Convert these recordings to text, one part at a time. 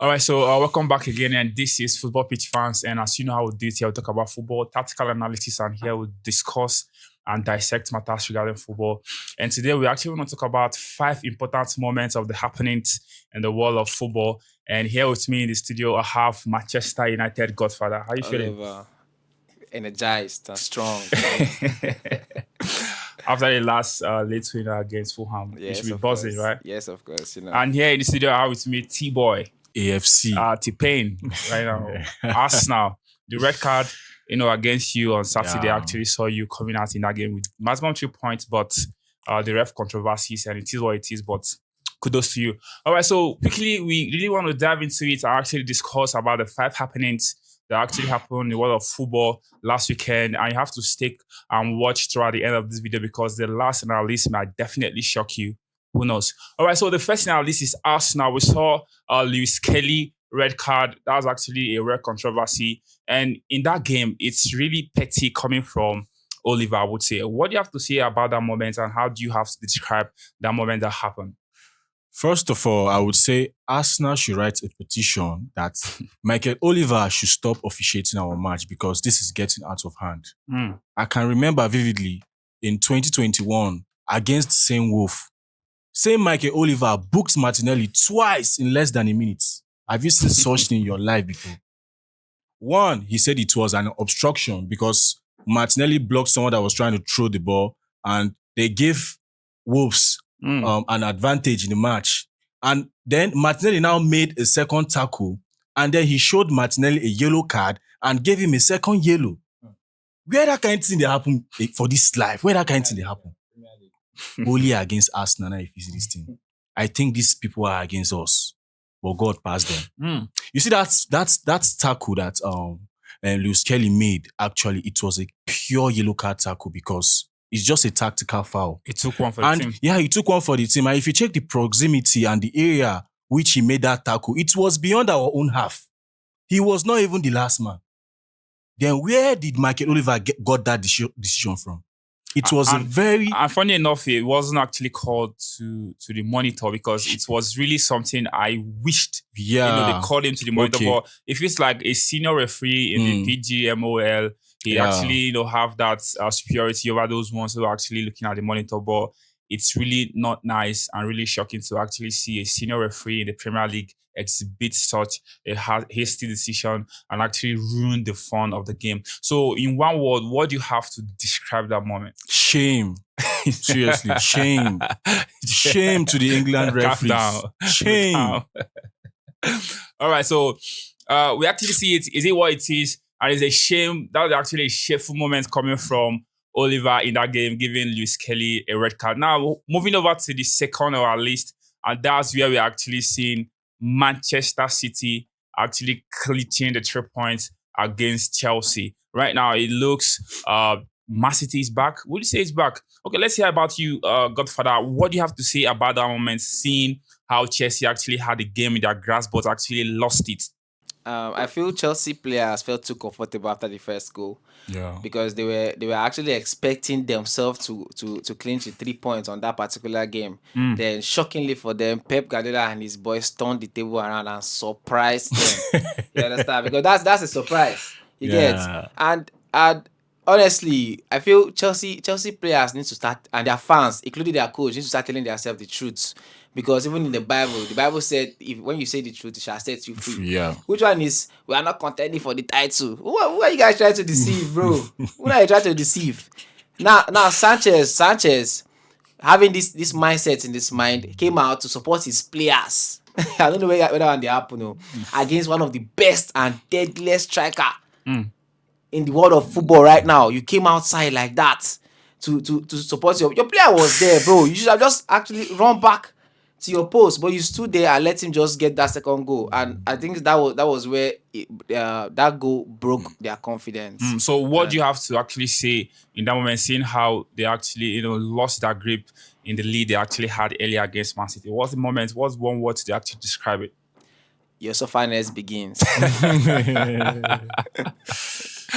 All right, so welcome back again, and this is Football Pitch Fans. And as you know how we do it here, we talk about football, tactical analysis, and here we discuss and dissect matters regarding football. And today we actually want to talk about 5 important moments of the happenings in the world of football. And here with me in the studio, I have Manchester United godfather. How you feeling? Oliver, energized and strong. After the last late winner against Fulham, you should be buzzing, right? Yes, of course. And here in the studio, I have with me Tboy. AFC. T-Pain right now. Arsenal. The red card, against you on Saturday, actually saw you coming out in that game with maximum 3 points, but the ref controversies, and it is what it is, but kudos to you. All right, so quickly, we really want to dive into it and actually discuss about the 5 happenings that actually happened in the world of football last weekend, and you have to stick and watch throughout the end of this video because the last on our list might definitely shock you. Who knows? All right, so the first thing on our list is Arsenal. We saw Lewis Kelly red card. That was actually a rare controversy. And in that game, it's really petty coming from Oliver, I would say. What do you have to say about that moment, and how do you have to describe that moment that happened? First of all, I would say Arsenal should write a petition that Michael Oliver should stop officiating our match because this is getting out of hand. I can remember vividly in 2021 against St. Wolf, St. Michael Oliver booked Martinelli twice in less than a minute. Have you seen such thing in your life before? One, he said it was an obstruction because Martinelli blocked someone that was trying to throw the ball, and they gave Wolves an advantage in the match. And then Martinelli now made a second tackle, and then he showed Martinelli a yellow card and gave him a second yellow. Where that kind of thing they happen for this life? Where that kind of thing they happen? Only against Arsenal, if you see this thing. I think these people are against us, but God passed them. You see, that's tackle that Lewis Kelly made. Actually, it was a pure yellow card tackle because it's just a tactical foul. He took one for the team. Yeah, he took one for the team. And if you check the proximity and the area which he made that tackle, it was beyond our own half. He was not even the last man. Then where did Michael Oliver got that decision from? It was And funny enough, it wasn't actually called to the monitor because it was really something I wished. They called him to the monitor. Okay. But if it's like a senior referee in the PGMOL, he actually have that superiority over those ones who are actually looking at the monitor. But it's really not nice and really shocking to actually see a senior referee in the Premier League exhibit such a hasty decision and actually ruin the fun of the game. So in one word, what do you have to describe that moment? Shame. Seriously, shame. Shame to the England referees. Shame. All right, so we actually see it. Is it what it is? And it's a shame. That was actually a shameful moment coming from Oliver in that game, giving Lewis Kelly a red card. Now, moving over to the second of our list, and that's where we're actually seeing Manchester City actually clinching the 3 points against Chelsea. Right now, it looks Man City is back. Would you say it's back? Okay, let's hear about you, Godfather. What do you have to say about that moment, seeing how Chelsea actually had the game in their grasp but actually lost it? I feel Chelsea players felt too comfortable after the first goal. Yeah. Because they were actually expecting themselves to clinch the 3 points on that particular game. Then shockingly for them, Pep Guardiola and his boys turned the table around and surprised them. You understand? Because that's a surprise. You get? And honestly, I feel Chelsea players need to start, and their fans, including their coach, need to start telling themselves the truth. Because even in the Bible said, when you say the truth, it shall set you free. Yeah. Which one is, we are not contending for the title? Who are you guys trying to deceive, bro? Who are you trying to deceive? Now Sanchez, having this mindset in his mind, came out to support his players. I don't know whether they happen, against one of the best and deadliest striker in the world of football right now. You came outside like that to support your player was there, bro. You should have just actually run back to your post, but you stood there and let him just get that second goal, and I think that was where that goal broke their confidence. So what do you have to actually say in that moment, seeing how they actually lost that grip in the lead they actually had earlier against Man City? What's the moment? What's one word to actually describe it? Your sufferness begins.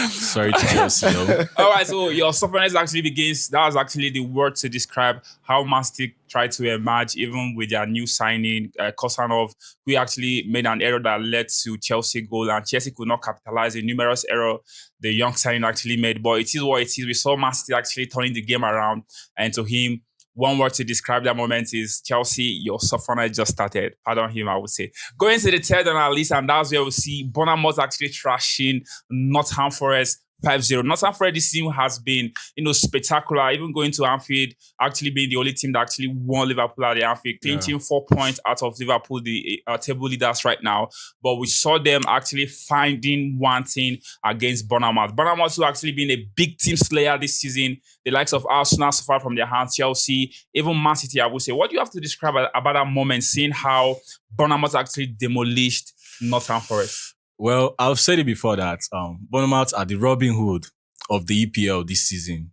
Sorry to Chelsea, though. All right, so your stubbornness actually begins. That was actually the word to describe how Man City tried to emerge, even with their new signing, Kosanov, who actually made an error that led to Chelsea goal, and Chelsea could not capitalize the numerous error the young signing actually made. But it is what it is. We saw Man City actually turning the game around, and to him, one word to describe that moment is Chelsea, your stubbornness just started. Pardon him, I would say. Going to the third on our list, and that's where we see Bournemouth actually trashing Nottingham Forest 5-0. Nottingham Forest this season has been, spectacular. Even going to Anfield, actually being the only team that actually won Liverpool at the Anfield, clinching 4 points out of Liverpool, the table leaders right now. But we saw them actually finding one thing against Bournemouth. Bournemouth who actually been a big team slayer this season. The likes of Arsenal suffered from their hands, Chelsea, even Man City, I would say. What do you have to describe about that moment, seeing how Bournemouth actually demolished Nottingham Forest? Well, I've said it before that Bournemouth are the Robin Hood of the EPL this season.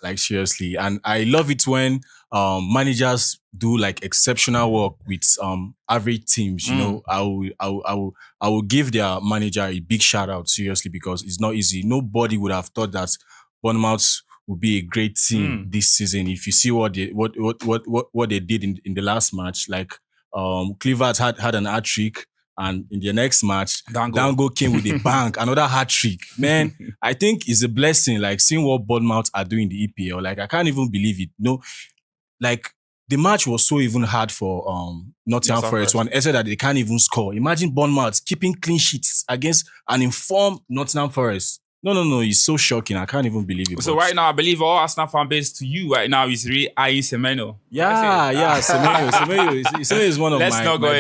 Like, seriously. And I love it when managers do like exceptional work with average teams. You know, I will give their manager a big shout out, seriously, because it's not easy. Nobody would have thought that Bournemouth would be a great team this season. If you see what they did in the last match, like Clivert had an hat trick. And in the next match, Dango came with a bang, another hat trick. Man, I think it's a blessing, like seeing what Bournemouth are doing in the EPL. Like, I can't even believe it. No, like the match was so even hard for Nottingham Forest. One essay that they can't even score. Imagine Bournemouth keeping clean sheets against an informed Nottingham Forest. No, it's so shocking. I can't even believe it. So right now, I believe all Arsenal fan base to you right now is really eyeing Semenyo. Semenyo is one of my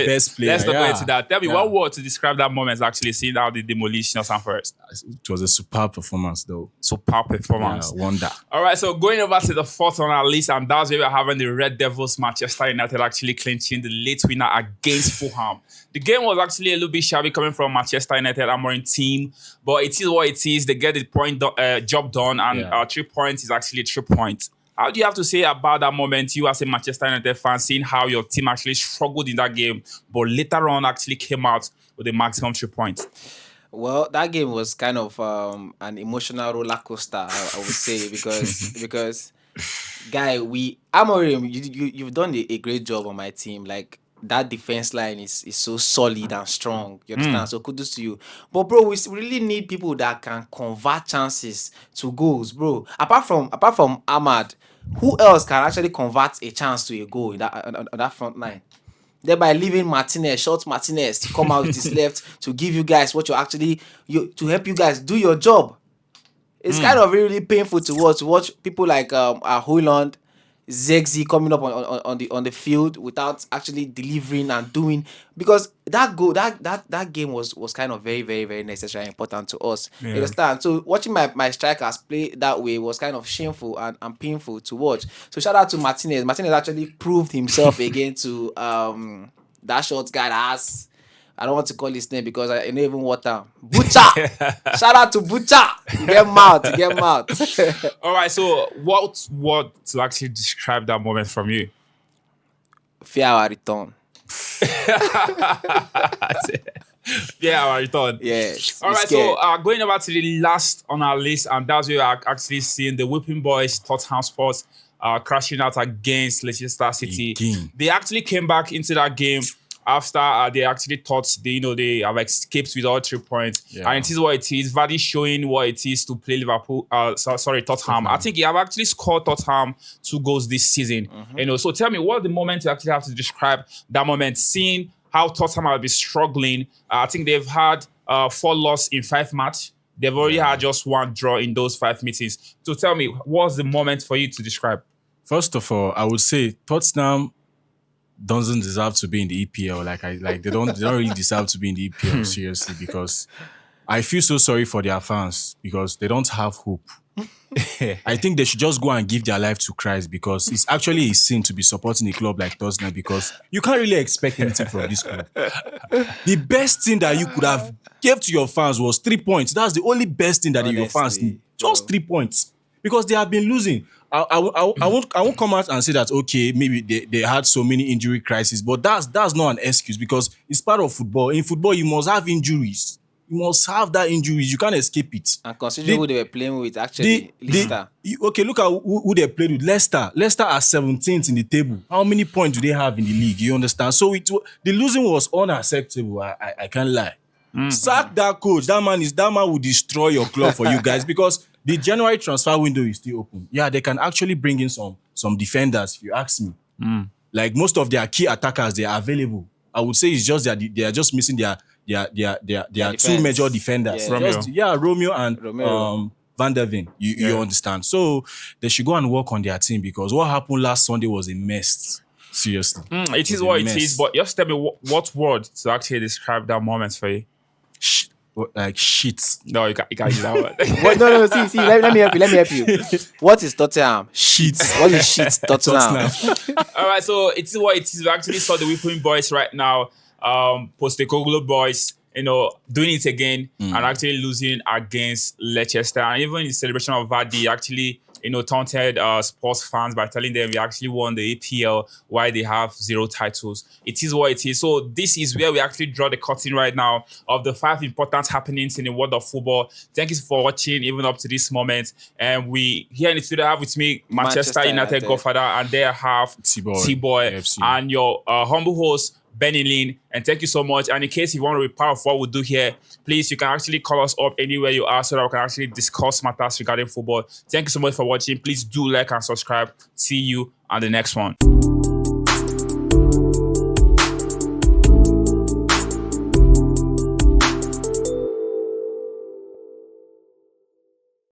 best players. Let's not go into that. Tell me one word to describe that moment, actually seeing how the demolition of Sam Forest. It was a superb performance, though. Superb performance. Yeah, wonder. All right, so going over to the fourth on our list, and that's where we're having the Red Devils Manchester United actually clinching the late winner against Fulham. The game was actually a little bit shabby coming from Manchester United Amorim team, but it is what it is. They get the job done, and 3 points is actually 3 points. How do you have to say about that moment, you as a Manchester United fan, seeing how your team actually struggled in that game, but later on actually came out with the maximum 3 points? Well, that game was kind of an emotional roller coaster, I would say, because guy, Amorim, you've done a great job on my team. Like, that defense line is so solid and strong. You understand? So kudos to you. But bro, we really need people that can convert chances to goals, bro. Apart from Ahmad, who else can actually convert a chance to a goal in that front line? Thereby leaving Short Martinez to come out with his left to give you guys what to help you guys do your job. It's kind of really painful to watch people like Højlund, Zegzi coming up on the field without actually delivering and doing, because that goal that game was kind of very, very, very necessary and important to us. You understand? So watching my strikers play that way was kind of shameful and painful to watch. So shout out to Martinez. Martinez actually proved himself again to that short guy that has, I don't want to call his name because I know even water. Butcher! Shout out to Butcher! Get him out. All right, so what to actually describe that moment from you? Fear our return. Yeah, our return. Yes. All right, so going over to the last on our list, and that's where we are actually seeing the Whipping Boys, Tottenham Sports, crashing out against Leicester City. They actually came back into that game after they actually thought they have escaped with all 3 points. And it is what it is. Vardy showing what it is to play Tottenham. I think he have actually scored Tottenham 2 goals this season. So tell me, what the moment you actually have to describe that moment, seeing how Tottenham have been struggling. I think they've had 4 losses in 5 matches. They've already had just 1 draw in those 5 meetings. So tell me, what's the moment for you to describe? First of all, I would say Tottenham doesn't deserve to be in the EPL. They don't really deserve to be in the EPL, seriously, because I feel so sorry for their fans because they don't have hope. I think they should just go and give their life to Christ, because it's actually a sin to be supporting a club like Tottenham, because you can't really expect anything from this club. The best thing that you could have gave to your fans was 3 points. That's the only best thing that your fans need. Just 3 points. Because they have been losing. I won't come out and say that, okay, maybe they had so many injury crises, but that's not an excuse, because it's part of football. In football, you must have injuries. You must have that injury. You can't escape it. And considering who they were playing with, actually, Leicester. Okay, look at who they played with. Leicester. Leicester are 17th in the table. How many points do they have in the league? You understand? So the losing was unacceptable. I can't lie. Sack that coach. That man will destroy your club for you guys because the January transfer window is still open. Yeah, they can actually bring in some defenders, if you ask me. Like most of their key attackers, they are available. I would say it's just that they are just missing their two major defenders. Yeah. Romeo and Van der Ven. You understand? So they should go and work on their team because what happened last Sunday was a mess. Seriously. It is what it is, but just tell me what word to actually describe that moment for you. Like shit. No, you can't use that word. No, see, let me help you. What is Tottenham? Shit. What is shit? Tottenham. All right, so it is what it is. We actually saw the Whipping Boys right now, Postecoglou boys, doing it again and actually losing against Leicester. And even in the celebration of Vardy, actually, taunted sports fans by telling them we actually won the APL while they have 0 titles. It is what it is. So this is where we actually draw the curtain right now of the 5 important happenings in the world of football. Thank you for watching even up to this moment. And we here in the studio have with me Manchester United godfather, and there I have Tboy and your humble host Benny Lin, and thank you so much. And in case you want to be part of what we do here, please, you can actually call us up anywhere you are so that we can actually discuss matters regarding football. Thank you so much for watching. Please do like and subscribe. See you on the next one.